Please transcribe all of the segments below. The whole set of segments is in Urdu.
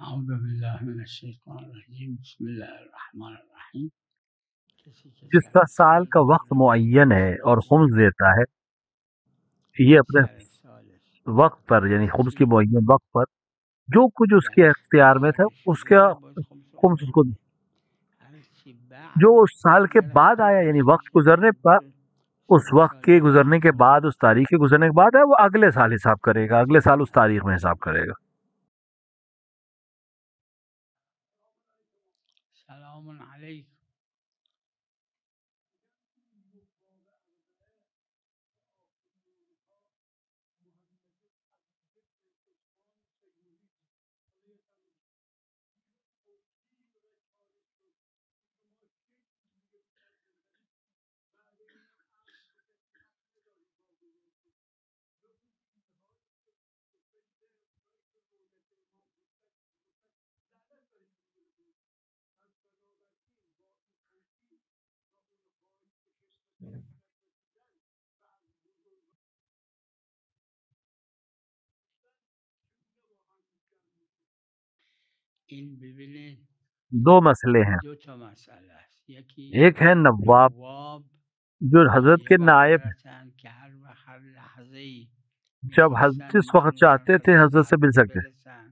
اعوذ باللہ من الشیطان الرجیم بسم اللہ الرحمن الرحیم کسی کے جس کا سال کا وقت معین ہے اور خمس دیتا ہے، یہ اپنے سر سالس وقت پر یعنی خمس کی معین وقت پر جو کچھ اس کے اختیار میں تھا اس کا باید خمس رو خمس اس کو بده هر چی بعد جو اس سال کے اگر بعد حتی آیا یعنی نزدیک وقت گزرنے شد پر اس سر وقت سال کے بعد گزرنے کے بعد اس تاریخ کے گزرنے کے بعد ہے وہ اگلے سال حساب کرے گا، اگلے سال اس تاریخ میں حساب کرے گا۔ سلام علیکم. این ببینید دو مسئلے ہیں، دو تا مسئله است. یکی ایک ہے نواب نواب جو حضرت نایب کے نائب حضرتن که هر وقت هر لحظه ای جب حضرت میخواستن جس به وقت اون چاہتے تھے مرتبه حضرت سے مل قدر سکتے، برسن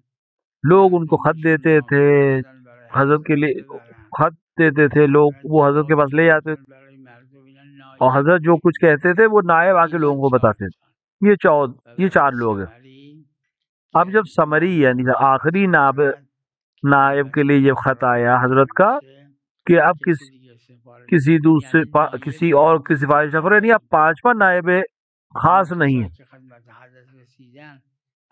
لوگ ان کو خط مردم دیتے تھے، نافرستادن برای حضرت کے حضرت لیے ببرن خط دیتے و تھے لوگ، حضرت وہ حضرت کے جواب پاس لے جاتے تھے میدادن برای مردم. اینا اور نایب حضرت جو کچھ کہتے تھے وہ نائب آ کے اینا لوگوں کو 4 بتاتے تا تھے۔ یہ و چار بعد لوگ ہیں۔ سمری اب که جب سمری یعنی آخری میبرد که این نائب کے لیے وسیله یہ خط آیا فراگیر حضرت کا نمیشه کہ اب کسی دیگه سفارش کسی دوسرے یعنی نایب کسی اور کی سفارش نہ کرو، یعنی اب پانچواں نائب اون خاص نہیں کسایی ہے، که خدمت حضرت رسیدن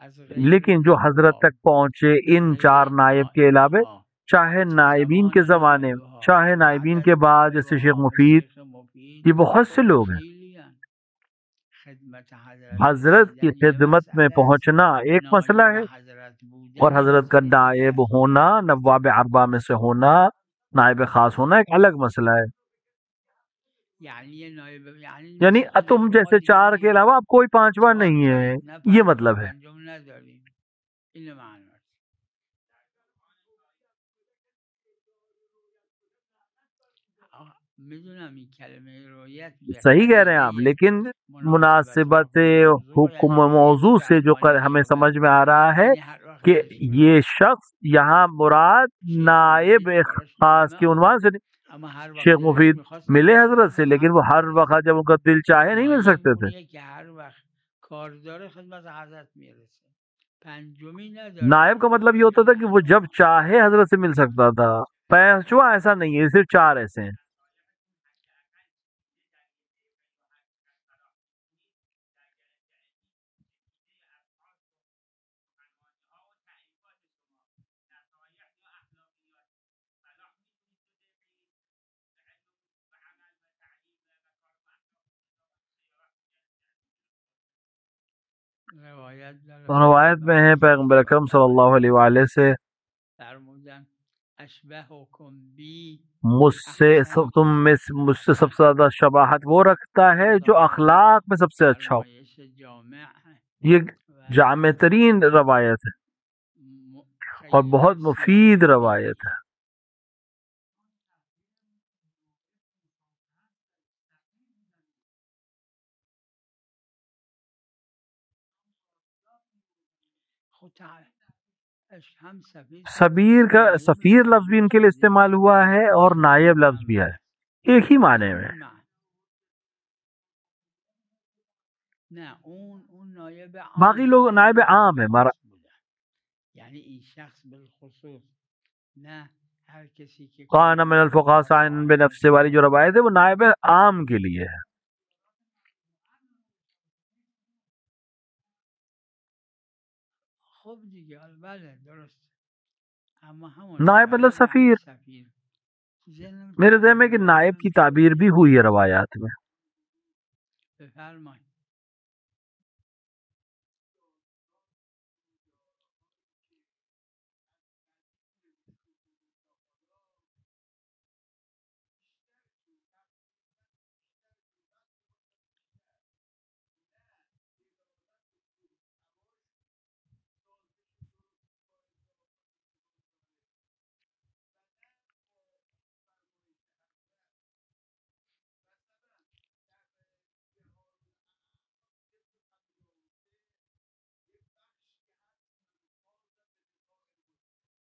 از لیکن غیر جو حضرت نواب تک پہنچے از ان چار غیر نائب کے نائبه علاوہ، ها چاہے چه نائبین کے زمان زمانے نایبه میں ها چاہے چه بعد نائبین کے از بعد، نایبه جیسے شیخ ها مثل مفید، شیخ مفید یہ بہت سے لوگ ہیں۔ خیلی هن. خدمت حضرت حضرت کی رسیدن یه خدمت میں مسئله است، پہنچنا ایک مسئلہ نایب ہے حضرت اور بودن یه حضرت کا مسئله دیگه نائب است. ہونا، نواب اربع میں سے ہونا، نائب خاص ہونا ایک الگ مسئلہ ہے۔ یعنی یه نایب یعنی یعنی مثل اینه تم که ما جیسے دیگه چار کے علاوہ اب کوئی پانچواں نہیں ہے، نه یہ مطلب ہے۔ پنجم نداریم. اینو معنی است. میدونم این کلمه رویت در صحیح کہہ رہے ہیں آپ، قرینه لیکن مناسبت مناسبت موضوع حکم یعنی غیر موضوع سے جو زمانی ہمیں غیبت سمجھ میں آ رہا ہے یعنی هر وقت کہ دلش یہ میخواد. شخص یہاں مراد شیخ نائب مفید براش خاص نامه کے عنوان آمد سے نہیں۔ اما هر وقت شیخ دلش مفید میخواست ملے نایب حضرت سے، لیکن وہ حضرت ہر میرسه. وقت جب ان کا دل چاہے نہیں مل نایب سکتے تھے۔ اونیه که هر وقت کار داره خدمت حضرت میرسه. پنجمی نداره. نائب کا مطلب یہ ہوتا تھا کہ وہ جب چاہے حضرت سے مل سکتا تھا، پانچواں ایسا نہیں ہے، صرف چار ایسے ہیں۔ روایت داره روایت میں ہے پیغمبر اکرم صلی اللہ علیہ وآلہ سے فرمودن اشبهکم بی مجھ سے سب سے زیادہ شباہت وہ رکھتا ہے جو اخلاق میں سب سے اچھا ہو۔ فرمایش جامع ہے یہ و جامع ترین روایت ہے اور خیلی بہت بسیار مفید مفید روایت ہے۔ خود هم سفیر سبیر کا نایب سفیر لفظ بھی تعبیر ان کے لیے شده استعمال ہوا ہے اور نائب لفظ بھی ہے، ایک ہی معنی میں۔ همون معنی. نه اون نایب باقی عام لوگ بودن نائب این عام نایب ہے، خاص بودن. یعنی این شخص بالخصوص نه هر کسی که کان من الفقهاء سائن بنفسه والی جو روایت ہے وہ نائب عام کے لیے ہے۔ خب دیگه بله درست اما همون نائب مطلب روایت وقتی سفیر، سفیر ذهنم میرے ذہن میں کہ نائب روایتم کی تعبیر بھی ہوئی ہے روایات میں۔ بفرمایید.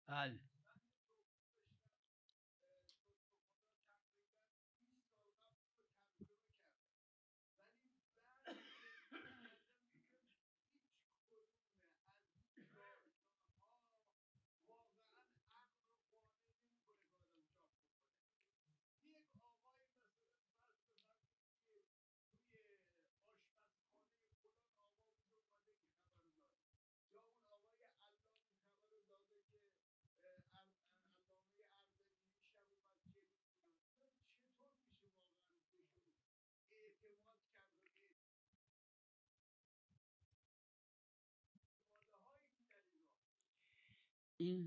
بله این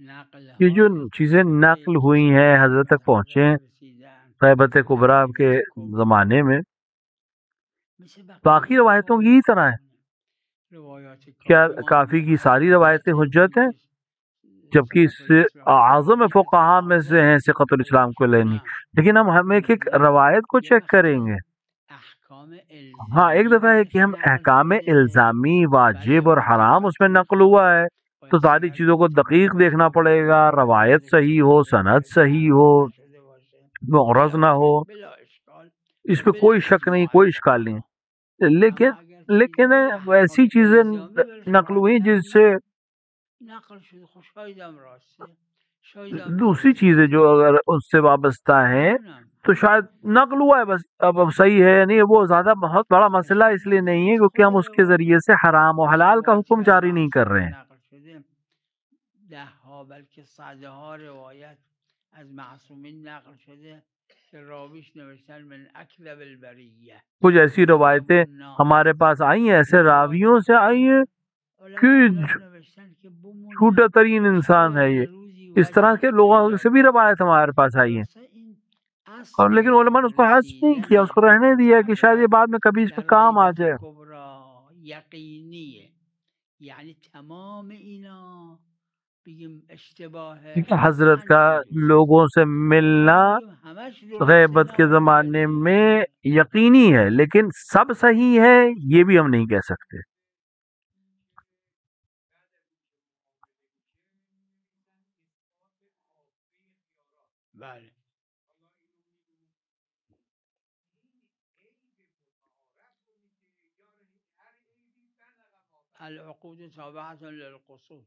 نقل یہ جو های چیزیں نقل ہوئی ہیں حضرت تک پہنچے ہیں رسیدن غیبت کبریٰ کے زمانے میں، باقی روایتوں کی ہی طرح ہے۔ روایات کیا کافی کافی کی ساری روایتیں حجت ہیں؟ جبکہ اس سے اعظم فقہا میں سے ہیں ثقۃ الاسلام کو لینی، لیکن ہم ایک ایک روایت کو چیک کریں گے۔ ہاں ایک دفعہ ہے کہ ہم احکام الزامی واجب اور حرام اس میں نقل ہوا ہے تو ساری چیزوں کو دقیق دیکھنا پڑے گا، روایت صحیح ہو، سند صحیح ہو، معرض نہ ہو، اس پہ کوئی شک نہیں، کوئی اشکال نہیں۔ لیکن ایسی چیزیں نقل ہوئی جس سے دوسری چیزیں جو اگر اس سے وابستہ ہیں تو شاید نقل ہوا ہے بس، اب صحیح ہے نہیں، وہ زیادہ بہت بڑا مسئلہ اس لیے نہیں ہے کیونکہ ہم اس کے ذریعے سے حرام و حلال کا حکم جاری نہیں کر رہے ہیں۔ 10 بلکه 100 روایت از معصومین نقل شده که راویش نوشتن من اکذب البریه، کچھ ایسی روایتیں ہمارے پاس آئی ہیں، ایسے راویوں سے آئی ہیں کہ جھوٹا ترین انسان ہے یہ، اس طرح کے لوگوں سے بھی روایت ہمارے پاس آئی ہیں، اور لیکن علماء نے اس کو حذف نہیں کیا، اس کو رہنے دیا کہ شاید یہ بعد میں کبھی اس پہ کام آ جائے۔ یقینیه یعنی تمام اینا بگیم اشتباه حضرت کا لوگوں سے ملنا غیبت کے زمانے میں یقینی ہے، لیکن سب صحیح ہے یہ بھی ہم نہیں کہہ سکتے۔ بله العقود تابعة للقصود،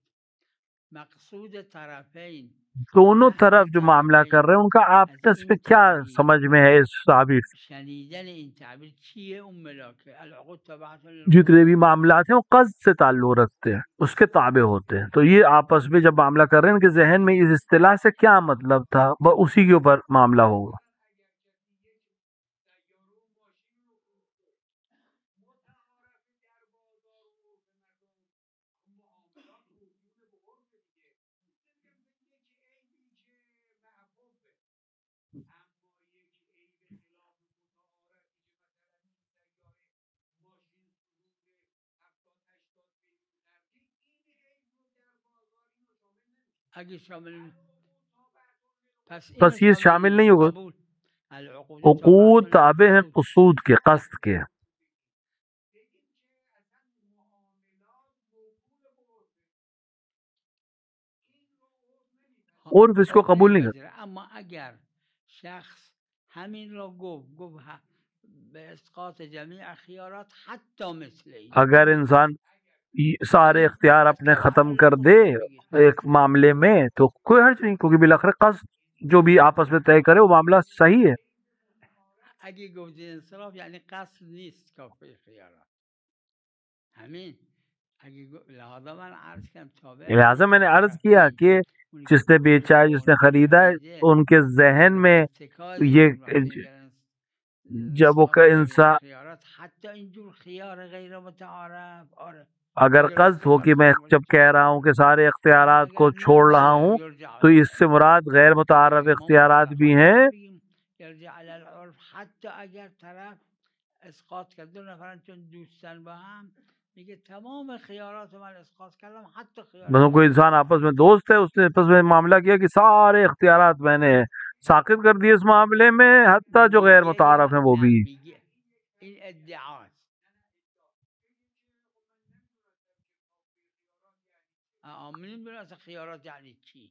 مقصود طرفین دونوں طرف جو معاملہ کر رہے ہیں ان کا آپس پہ کیا سمجھ میں ہے اس تعبیر سے؟ شنیدن این تعبیر چیه اون ملاکه العقود تابعة جتنے بھی معاملات ہیں وہ قصد سے تعلق رکھتے ہیں، اس کے تابع ہوتے ہیں، تو یہ آپس میں جب معاملہ کر رہے ہیں ان کے ذہن میں اس اصطلاح سے کیا مطلب تھا اسی کے اوپر معاملہ ہوگا۔ اگه شامل پس یہ شامل نہیں ہوگا، قبول العقود عقود تابعة تابع ہیں للقصود قصود کے، قصد کے۔ عرف اس کو قبول نہیں کرتا۔ اما اگر شخص همین را گفت به اسقاط جمیع خیارات حتی مثل این، اگر انسان سارے اختیار اپنے ختم کر دے ایک معاملے میں تو کوئی حرج نہیں، کیونکہ بالاخره قصد جو بھی آپس میں طے کرے وہ معاملہ صحیح ہے۔ اگه گفتی انصراف یعنی قصد نیست کافی خیارات همین لہذا من عرض کردم تابع لہٰذا میں نے عرض کیا کہ جس نے بیچا ہے، جس نے خریدا ہے، ان کے ذہن میں یہ جب وہ انسان حتی اینجور خیار غیر متعارف اگر قصد ہو کہ میں جب کہہ رہا ہوں کہ سارے اختیارات کو چھوڑ رہا ہوں تو اس سے مراد غیر متعارف اختیارات بھی ہیں، حتی اگر طرف اسقاط کرد 2 نفرن چون دوستن با هم میگه تمام خیارات من اسقاط کردم حتی خیار مثلا کوئی انسان آپس میں دوست ہے، اس نے آپس میں معاملہ کیا کہ سارے اختیارات میں نے ساقط کر دیے اس معاملے میں، حتی جو غیر متعارف ہیں وہ بھی۔ این ادعاست نمیدونه اصلا خیارات یعنی چی.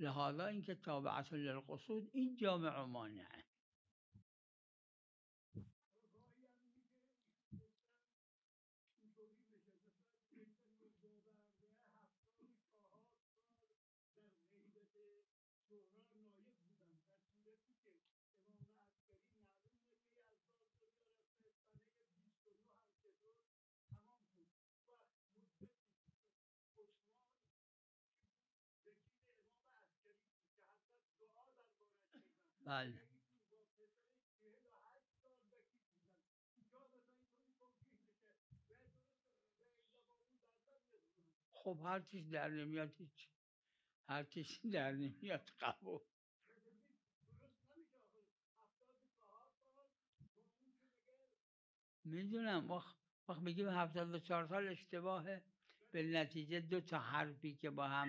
لهذا اینکه تابعة للقصود این جامع و مانعه. بله خب هر چیز در نمیاد هیچ، هر چیز در نمیاد قبول. میدونم وقت میگیم 74 سال اشتباهه، به نتیجه 2 تا حرفی که با هم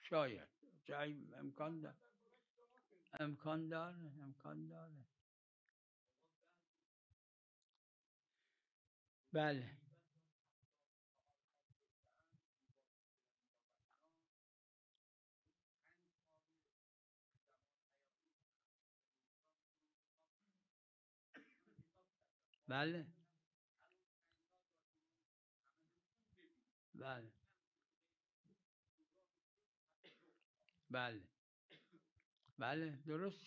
شاید امکان داره، امکان داره. بله بله بله بله بله درست.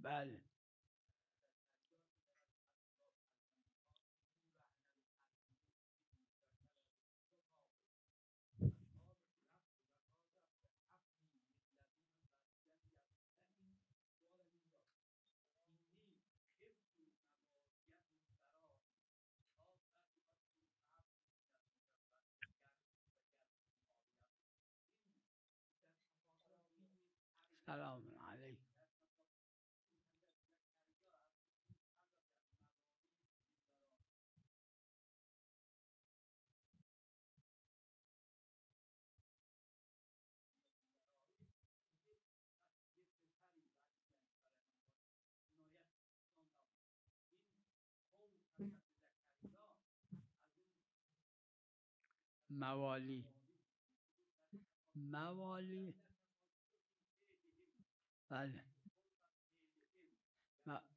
بله سلام علیکم. موالی بله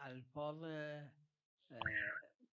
الفاظ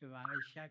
که معنی شک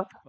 و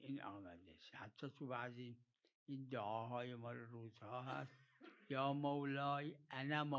این آمده. حتی تو بعضی این دعاهای مال روزها هست یا مولای انا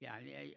یعنی ای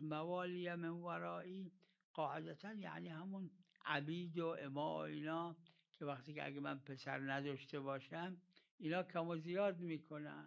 موالی من ورایی قاعدتا یعنی همون عبید و اما و اینا که وقتی که اگه من پسر نداشته باشم اینا کم و زیاد میکنن.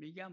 میگم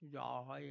تو دعاهای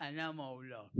انا مولا.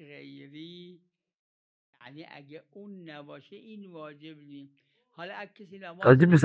غیری یعنی اگه اون نباشه این واجب نیست. حالا اگه کسی نماز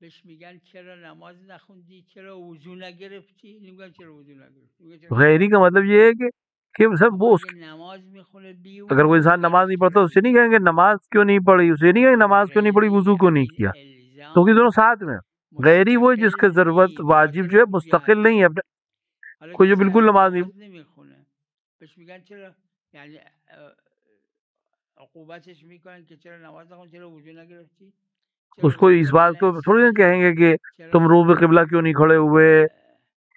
بهش میگن چرا نماز نخوندی، چرا وضو نگرفتی، نمیگن چرا وضو نگرفتی، میگن چرا نماز غیری کا مطلب یہ ہے کہ سب وہ اما اگه نماز میخونه بی اگر کوئی وضو انسان نماز نہیں ورزش پڑھتا اسے نہیں کہیں گے نماز کیوں نہیں پڑھی، اسے نہیں کہیں نماز کیوں نہیں پڑھی، غیری وضو کیوں نہیں همین کیا، کیونکہ دونوں الزام ساتھ میں غیری وہ ہے جس کے مستقل ضرورت نی، به واجب جو خاطر ہے اون مستقل نہیں جهته. ہے اپنے، حالا کوئی جو کسی بالکل اصلا نماز نہیں، نماز نمیخونه بهش میگن چرا، یعنی عقوبتش میکنن که چرا نماز نخون، چرا وضو نگرفتی، چرا اس کو اس قبله بات کو تھوڑی نہ نایستادی، کہیں گے کہ تم چرا رو به قبلہ کیوں نہیں کھڑے ہوئے،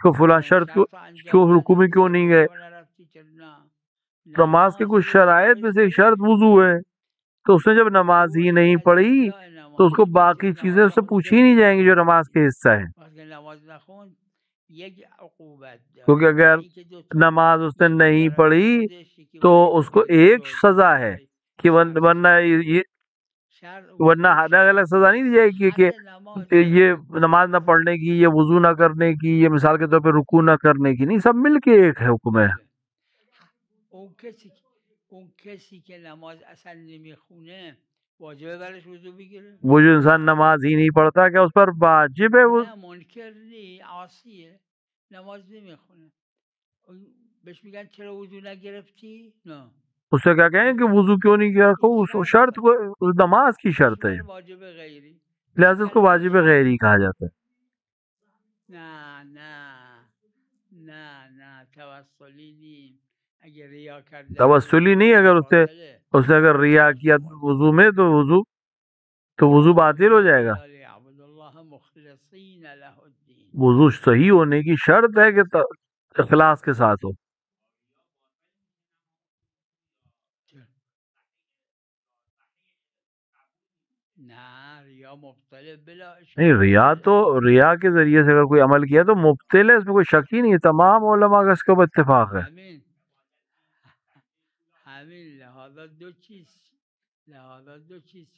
کو فلاں فلان شرط شرط رو کیوں انجام رکوع میں ندادی، کیوں نہیں گئے، سجده رو نرفتی، چرا نه، نماز کے نماز کچھ شرائط میں مستقل سے ایک خودش شرط وضو ہے، تو اس نے جب نماز وضو ہی یکی نہیں از پڑھی اجزاء تو اس نماز، کو میگن باقی چرا چیزیں نماز اس سے نخوندی، پوچھی چرا ہی نہیں وضو جائیں گی جو نکردی. نماز کے حصہ ہے، وقتی نماز نخوند یک عقوبت کیونکہ داره، اگر نه اینکه دو تا، نماز اس نے یکی نہیں برای پڑھی خودش، یکی تو برای اس کو ایک توجه، سزا یکی ہے برای کہ ورنہ سرزده. یہ ورنہ وضو الگ الگ شرط سزا نہیں دی جائے گی صحت کہ نمازه. یہ نماز نہ پڑھنے کی، یہ وضو نہ کرنے کی، یہ مثال کے طور پہ رکوع نہ کرنے کی، نہیں، سب مل کے ایک حکم ہے. بله اون کسی که نماز اصلا نمیخونه واجبه برش وضو بگیره؟ وہ جو انسان نماز ہی نہیں پڑھتا کیا اس پر واجب ہے وہ؟ نه منکر نی، عاصیه، نماز نمیخونه، بهش میگن چرا وضو نگرفتی؟ نه، اس سے کیا کہیں کہ وضو کیوں نہیں کیا، اس شرط کو، اس نماز کی بهش شرط ہے، میگن واجب غیری. لہذا اس کو واجب غیری کہا جاتا ہے. نه نه توسلی نی، اگه ریا کرده توسلی نہیں، اگر باطله. اس نے اگر ریا کیا وضو میں تو وضو باطل ہو جائے گا. الا لیعبدوا الله مخلصین له الدین. وضو صحیح ہونے کی شرط ہے کہ اخلاص کے ساتھ ہو. نه ریا مبطل بلا نہیں، ریا اشکال. تو ریا کے ذریعے سے اگر کوئی عمل کیا تو مبطل ہے، اس میں کوئی شک ہی نہیں ہے، تمام علماء کا اس کے اوپر اتفاق ہے. همین لہذا دو چیز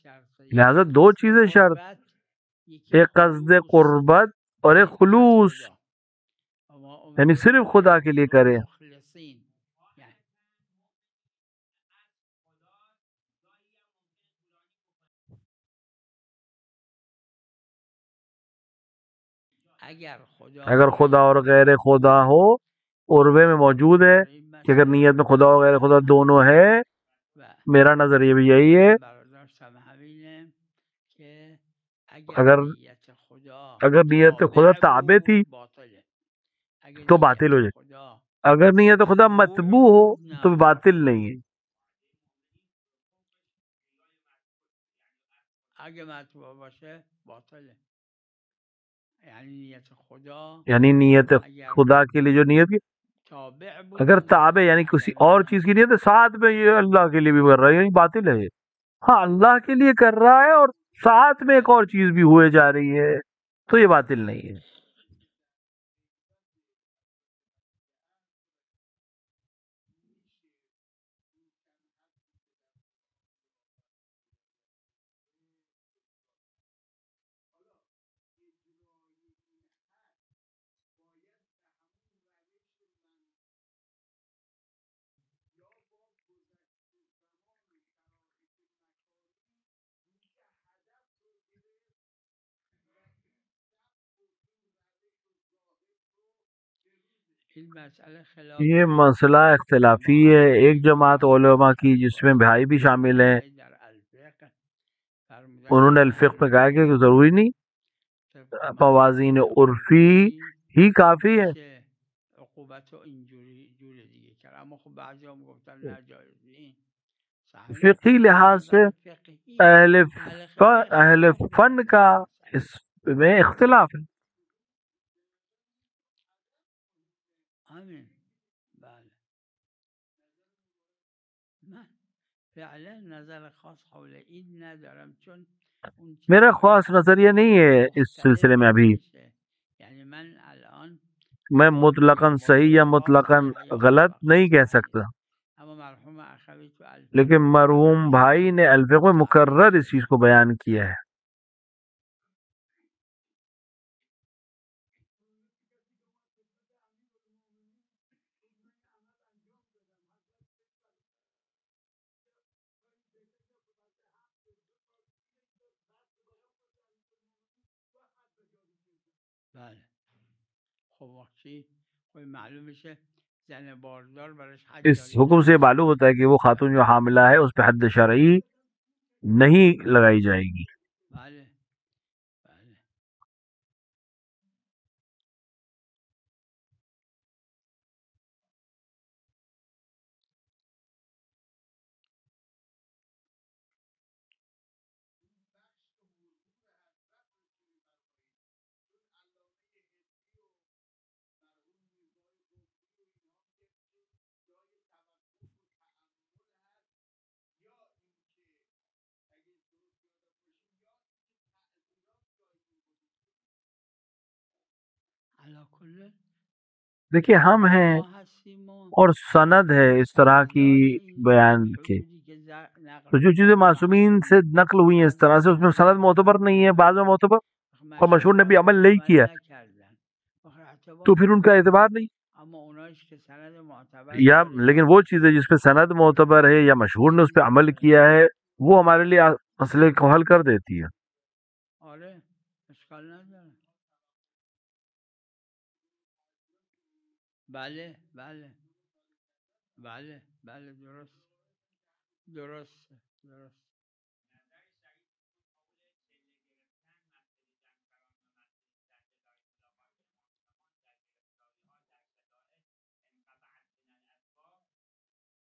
شرط ہے، لہذا یکی دو قصد چیزیں شرط، قربت، یکی ایک قصد خلوص، قربت اور ایک یعنی از خلوص، خدا. وما یعنی امروا صرف الا خدا کے لیے لیعبدوا کرے. مخلصین، یعنی اگر خدا اور غیر خدا ہو، عربے میں موجود ہے کہ اگر نیت میں خدا اور غیر خدا دونوں ہے، میرا نظریہ بھی یہی ہے، اگر نیت خدا تابع تھی تو باطل ہو جائے، اگر نیت خدا متبوع ہو تو باطل نہیں ہے. اگه مطبوع باشه باطله، یعنی نیت خدا یعنی نیت خدا کے لیے جو نیت کی تابع بود اگر اون تابع یعنی باطله، کسی اگر اور نه چیز کی نیت ہے، ساتھ میں یہ اللہ کے لیے بھی کر رہا ہے، یعنی باطل ہے. ہاں اللہ کے لیے کر رہا ہے اور ساتھ میں ایک اور چیز بھی ہوئے جا رہی ہے تو یہ باطل نہیں ہے. یہ مسئلہ اختلافی ہے. ایک جماعت علماء کی جس میں بھائی بھی شامل ہیں، انہوں نے الفقہ میں کہا کہ ضروری نہیں، موازین عرفی ہی کافی ہے. فقہی لحاظ سے اہل فن کا اس میں اختلاف ہے. میرا خاص نظریہ نہیں ہے اس سلسلے میں ابھی، میں مطلقاً صحیح یا مطلقاً غلط نہیں کہہ سکتا، لیکن مرحوم بھائی نے الفقہ میں مکرر اس چیز کو بیان کیا ہے. بله. خب وقتی کوئی معلوم میشه زن باردار براش حد اس جاری حکم سے نمیشه. معلوم ہوتا ہے کہ وہ خاتون جو حاملہ ہے اس پہ حد شرعی نہیں لگائی جائے گی. بله بله. علا کل دیکھیے ہم ہیں ما هستیم و اور سند ہے اس طرح کی سندای این بیان کے. حدودی که نقل تو جو چیزیں میکنن معصومین سے نقل ہوئی ہیں اس طرح سے اس میں سند معتبر نہیں ہے، بعض میں معتبر اور مشہور نے بھی عمل نہیں کیا نکردن. تو پھر ان کا اعتبار نہیں. اما اونایش که سند معتبر یا داره لیکن وہ چیزیں جس پہ سند معتبر ہے یا مشہور نے اس پہ عمل کیا ہے وہ ہمارے لیے مسئلے کو حل کر دیتی ہے. آره اشکال نداره. بله بله بله بله درست درست درست.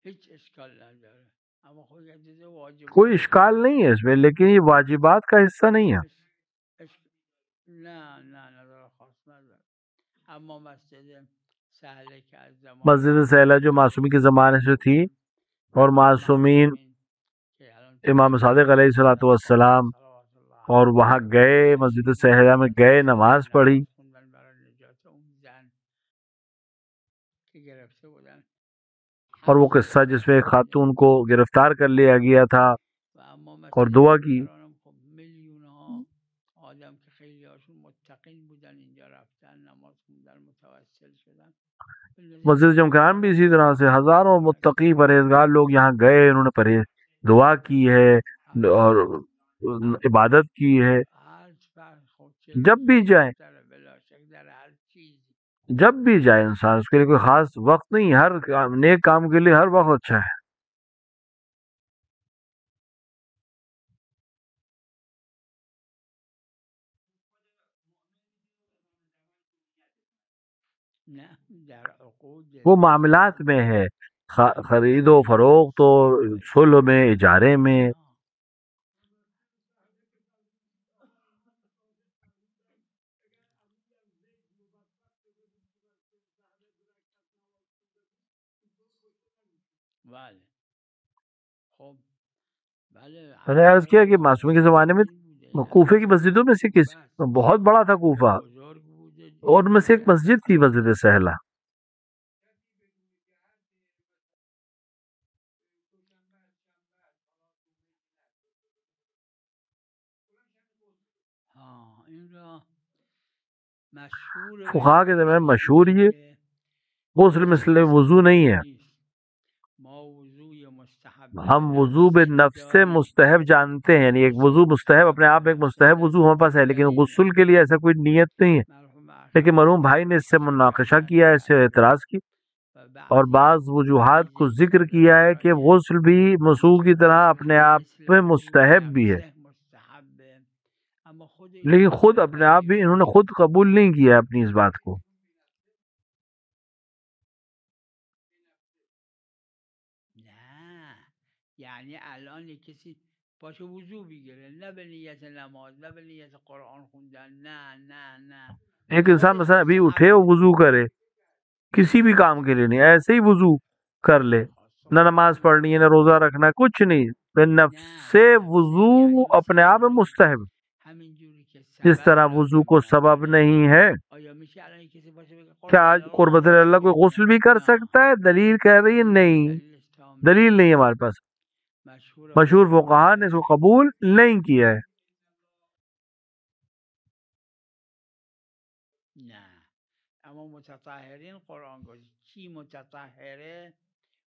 هیچ اشکال نداره. اما خود دیده واجبات کوئی اشکال نہیں ہے اس میں، لیکن یہ واجبات کا حصہ نہیں ہے. نه نه نداره خاص نداره. اما مسجد سهله که از زمان مسجد سہلہ جو معصومی کے زمانے سے تھی اور معصومین امام صادق علیہ الصلوۃ والسلام اور وہاں گئے، مسجد سہلہ میں گئے، نماز پڑھی. اور وہ قصہ جس میں ایک خاتون کو گرفتار کر لیا گیا تھا اور دعا کی. آدم که خیلی هاشون متقین بودن اینجا رفتن نماز خوندن متوسل شدن. مسجد جمکران بھی اسی طرح سے ہزاروں متقی پرہیزگار لوگ یہاں گئے، انہوں نے دعا کی ہے اور عبادت کی ہے. جب بھی جائیں جب بھی جائے انسان، اس کے لیے کوئی خاص وقت نہیں، ہر نیک کام کے لیے ہر وقت اچھا ہے. وہ معاملات میں ہے، خرید و فروخت و صلح میں، اجارے میں. میں نے عرض کیا کہ معصومی کے زمانے میں کوفے کی مسجدوں میں سے بہت بڑا تھا کوفہ، اور ان میں سے ایک مسجد تھی مسجد سہلہ. فقہا کے درمیان مشہور یہ غسل مثل وضو نہیں ہے. ہم وضو نفس مستحب جانتے ہیں، یعنی ایک وضو مستحب اپنے آپ ایک مستحب وضو ہمارے پاس ہے، لیکن غسل کے لیے ایسا کوئی نیت نہیں ہے. لیکن مرحوم بھائی نے اس سے مناقشہ کیا ہے، اس سے اعتراض کی اور بعض وجوہات کو ذکر کیا ہے کہ غسل بھی وضو کی طرح اپنے آپ میں مستحب بھی ہے، لیکن خود اپنے آپ بھی انہوں نے خود قبول نہیں کیا اپنی اس بات کو. یعنی الان یک کسی باشه وضو بگیره نه به نیت نماز نه به نیت قرآن خوندن، نه نه نه. ایک انسان مثلا ابھی اٹھے اور وضو کرے، کسی بھی کام کے لیے نہیں، ایسے ہی وضو کر لے، نہ نماز پڑھنی ہے نہ روزہ رکھنا ہے، کچھ نہیں، نفس وضو اپنے آپ میں مستحب، جس طرح وضو کو سبب نہیں ہے. کیا آج قربت اللہ کوئی غسل بھی کر سکتا ہے؟ دلیل کہہ رہی ہے نہیں، دلیل نہیں ہے ہمارے پاس. مشہور فقہا نے اس کو قبول نہیں کیا ہے. نه اما متطهرین قرآن گفت کی متطهره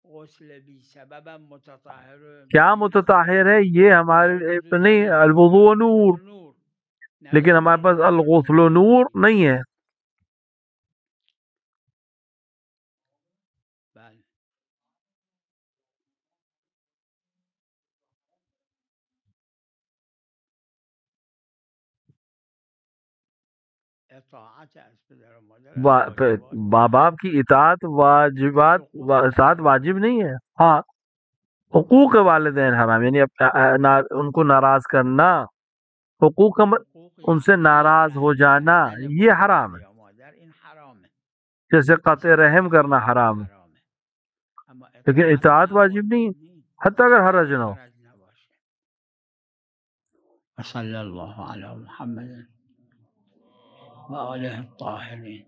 غسل بی سبب متطهر. کیا متطہر ہے یہ ہمارے نہیں، الوضوء نور، لیکن ہمارے پاس الغسل و نور نہیں ہے. بله اطاعت از پدر و مادر ماں باپ کی اطاعت اطاعت واجب نہیں ہے. ہاں حقوق والدین حرام، یعنی ان کو ناراض کرنا، حقوق ان سے ناراض ہو جانا یہ حرام ہے. جیسے قطع رحم کرنا حرام ہے، لیکن اطاعت واجب نہیں ہے حتیٰ اگر حرج نہ ہو. صلی اللہ علی محمد و آلہ الطاہرین.